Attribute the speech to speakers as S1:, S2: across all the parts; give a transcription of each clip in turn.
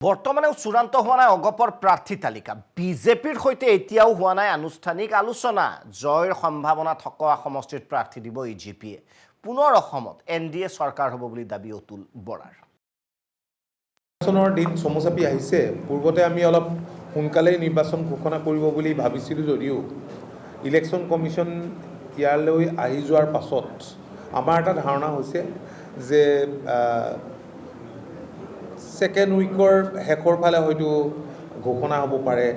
S1: বৰ্তমানেও চূড়ান্ত হোৱা নাই অগপৰ প্ৰাৰ্থী তালিকা। বিজেপিৰ সৈতে এতিয়াও হোৱা নাই আনুষ্ঠানিক আলোচনা। জয়ৰ সম্ভাৱনা থকা সমষ্টিত প্ৰাৰ্থী দিব ইজিপিয়ে। পুনৰ অসমত এনডিএ চৰকাৰ হ'ব বুলি দাবী অতুল বৰাৰ।
S2: নিৰ্বাচনৰ দিন চমু চাপি আহিছে। পূৰ্বতে আমি অলপ সোনকালেই নিৰ্বাচন ঘোষণা কৰিব বুলি ভাবিছিলোঁ যদিও ইলেকশ্যন কমিশ্যন ইয়ালৈ আহি যোৱাৰ পাছত আমাৰ এটা ধাৰণা হৈছে যে ছেকেণ্ড উইকৰ শেষৰ ফালে হয়তো ঘোষণা হ'ব পাৰে।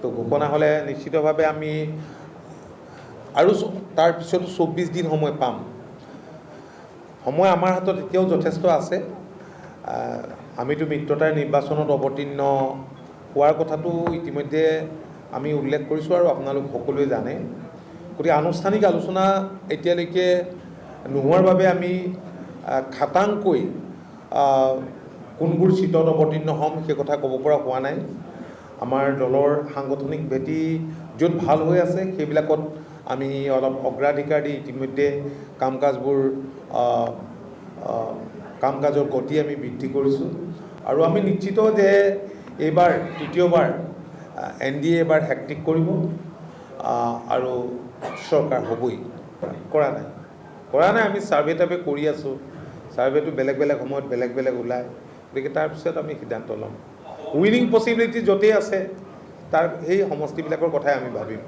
S2: তো ঘোষণা হ'লে নিশ্চিতভাৱে আমি আৰু তাৰ পিছতো ২৪ দিন সময় পাম। সময় আমাৰ হাতত এতিয়াও যথেষ্ট আছে। আমিতো মিত্ৰতাৰ নিৰ্বাচনত অৱতীৰ্ণ হোৱাৰ কথাটো ইতিমধ্যে আমি উল্লেখ কৰিছোঁ আৰু আপোনালোক সকলোৱে জানে। গতিকে আনুষ্ঠানিক আলোচনা এতিয়ালৈকে নোহোৱাৰ বাবে আমি খাটাংকৈ কোনবোৰ চিটত অৱতীৰ্ণ হ'ম সেই কথা ক'ব পৰা হোৱা নাই। আমাৰ দলৰ সাংগঠনিক ভেটি য'ত ভাল হৈ আছে সেইবিলাকত আমি অলপ অগ্ৰাধিকাৰ দি ইতিমধ্যে কাম কাজৰ গতি আমি বৃদ্ধি কৰিছোঁ আৰু আমি নিশ্চিত যে এইবাৰ তৃতীয়বাৰ এনডিএ এবাৰ হেট্ৰিক কৰিব আৰু চৰকাৰ হ'বই। কৰা নাই আমি ছাৰ্ভে টাৰ্ভে কৰি আছোঁ। ছাৰ্ভেটো বেলেগ বেলেগ সময়ত বেলেগ বেলেগ ওলায়। গতিকে তাৰপিছত আমি সিদ্ধান্ত ল'ম। উইনিং পচিবিলিটি য'তেই আছে তাৰ সেই সমষ্টিবিলাকৰ কথাই আমি ভাবিম।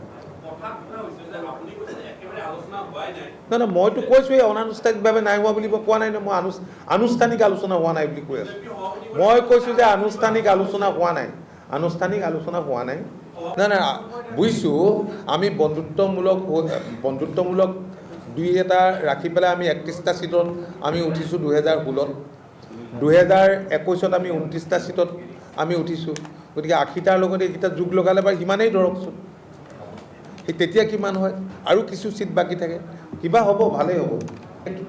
S2: নহয়, মইতো কৈছোঁৱেই অনানুষ্ঠানিকভাৱে নাই হোৱা বুলি কোৱা নাই। মই আনুষ্ঠানিক আলোচনা হোৱা নাই বুলি কৈ আছোঁ। মই কৈছোঁ যে আনুষ্ঠানিক আলোচনা হোৱা নাই। নাই, বুজিছোঁ। আমি বন্ধুত্বমূলক দুই এটা ৰাখি পেলাই আমি ৩১টা চিটত আমি উঠিছোঁ ২০১৬ত। ২০২১ত আমি ২৯টা চিটত আমি উঠিছোঁ। গতিকে ৮০টাৰ লগত এইকেইটা যোগ লগালে বাৰু সিমানেই ধৰকচোন। সেই তেতিয়া কিমান হয়? আৰু কিছু চিট বাকী থাকে। কিবা হ'ব, ভালেই হ'ব।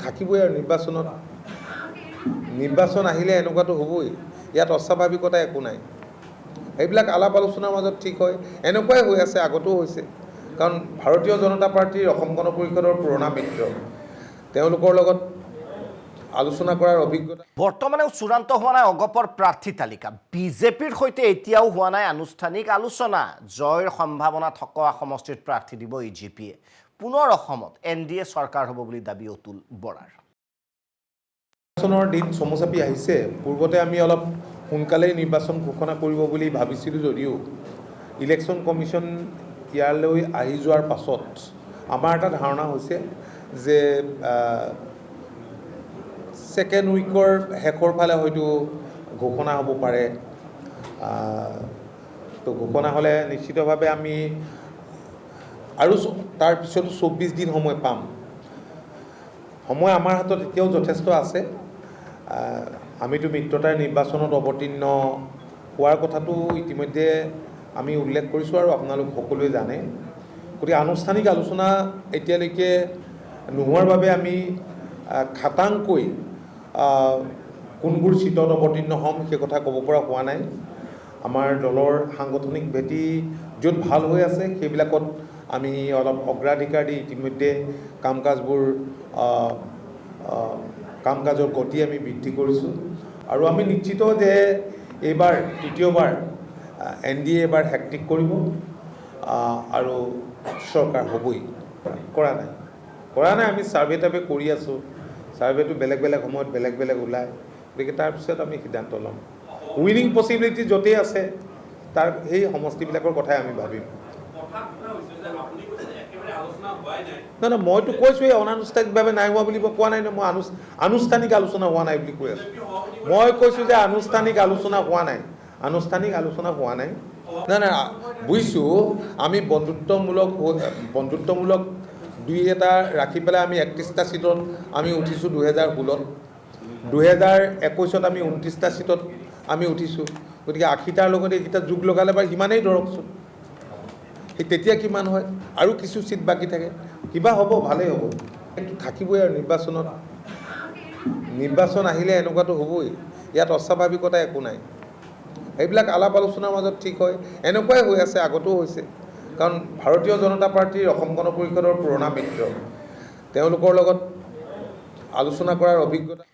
S2: থাকিবই আৰু নিৰ্বাচন আহিলে এনেকুৱাতো হ'বই। ইয়াত অস্বাভাৱিকতা একো নাই। এইবিলাক আলাপ আলোচনাৰ মাজত ঠিক হয়। এনেকুৱাই হৈ আছে, আগতেও হৈছে। কাৰণ ভাৰতীয় জনতা পাৰ্টীৰ অসম গণ পৰিষদৰ পুৰণা মিত্ৰ, তেওঁলোকৰ লগত আলোচনা কৰাৰ অভিজ্ঞতা।
S1: বৰ্তমানেও চূড়ান্ত হোৱা নাই অগপৰ প্ৰাৰ্থী তালিকা। বিজেপিৰ সৈতে এতিয়াও হোৱা নাই আনুষ্ঠানিক আলোচনা। জয়ৰ সম্ভাৱনা থকা সমষ্টিত প্ৰাৰ্থী দিব ইজিপিয়ে। পুনৰ অসমত এনডিএ চৰকাৰ হ'ব বুলি দাবী অতুল বৰাৰ।
S2: নিৰ্বাচনৰ দিন চমু চাপি আহিছে। পূৰ্বতে আমি অলপ সোনকালেই নিৰ্বাচন ঘোষণা কৰিব বুলি ভাবিছিলোঁ যদিও ইলেকশ্যন কমিশ্যন ইয়ালৈ আহি যোৱাৰ পাছত আমাৰ এটা ধাৰণা হৈছে যে ছেকেণ্ড উইকৰ শেষৰ ফালে হয়তো ঘোষণা হ'ব পাৰে। তো ঘোষণা হ'লে নিশ্চিতভাৱে আমি আৰু তাৰ পিছতো ২৪ দিন সময় পাম। সময় আমাৰ হাতত এতিয়াও যথেষ্ট আছে। আমিতো মিত্ৰতাৰ নিৰ্বাচনত অৱতীৰ্ণ হোৱাৰ কথাটো ইতিমধ্যে আমি উল্লেখ কৰিছোঁ আৰু আপোনালোক সকলোৱে জানে। গতিকে আনুষ্ঠানিক আলোচনা এতিয়ালৈকে নোহোৱাৰ বাবে আমি খাটাংকৈ কোনবোৰ চিটত অৱতীৰ্ণ হ'ম সেই কথা ক'ব পৰা হোৱা নাই। আমাৰ দলৰ সাংগঠনিক ভেটি য'ত ভাল হৈ আছে সেইবিলাকত আমি অলপ অগ্ৰাধিকাৰ দি ইতিমধ্যে কাম কাজৰ গতি আমি বৃদ্ধি কৰিছোঁ আৰু আমি নিশ্চিত যে এইবাৰ তৃতীয়বাৰ এনডিএ এবাৰ হেট্ৰিক কৰিব আৰু চৰকাৰ হ'বই। কৰা নাই আমি ছাৰ্ভে টাৰ্ভে কৰি আছোঁ। ছাৰ্ভেটো বেলেগ বেলেগ সময়ত বেলেগ বেলেগ ওলায়। গতিকে তাৰপিছত আমি সিদ্ধান্ত ল'ম। উইনিং পচিবিলিটি য'তেই আছে তাৰ সেই সমষ্টিবিলাকৰ কথাই আমি ভাবিম। নহয়, মইতো কৈছোঁৱেই অনানুষ্ঠানিকভাৱে নাই হোৱা বুলি কোৱা নাই। মই আনুষ্ঠানিক আলোচনা হোৱা নাই বুলি কৈ আছোঁ। মই কৈছোঁ যে আনুষ্ঠানিক আলোচনা হোৱা নাই। নাই, বুজিছোঁ। আমি বন্ধুত্বমূলক দুই এটা ৰাখি পেলাই আমি ৩১টা চিটত আমি উঠিছোঁ ২০১৬ত। ২০২১ত আমি ২৯টা চিটত আমি উঠিছোঁ। গতিকে ৮০টাৰ লগত এইকেইটা যোগ লগালে বাৰু সিমানেই ধৰকচোন। সেই তেতিয়া কিমান হয়? আৰু কিছু চিট বাকী থাকে। কিবা হ'ব, ভালেই হ'ব। থাকিবই আৰু নিৰ্বাচন আহিলে এনেকুৱাতো হ'বই। ইয়াত অস্বাভাৱিকতা একো নাই। এইবিলাক আলাপ আলোচনাৰ মাজত ঠিক হয়। এনেকুৱাই হৈ আছে, আগতেও হৈছে। কাৰণ ভাৰতীয় জনতা পাৰ্টীৰ অসম গণ পৰিষদৰ পুৰণা মিত্ৰ, তেওঁলোকৰ লগত আলোচনা কৰাৰ অভিজ্ঞতা।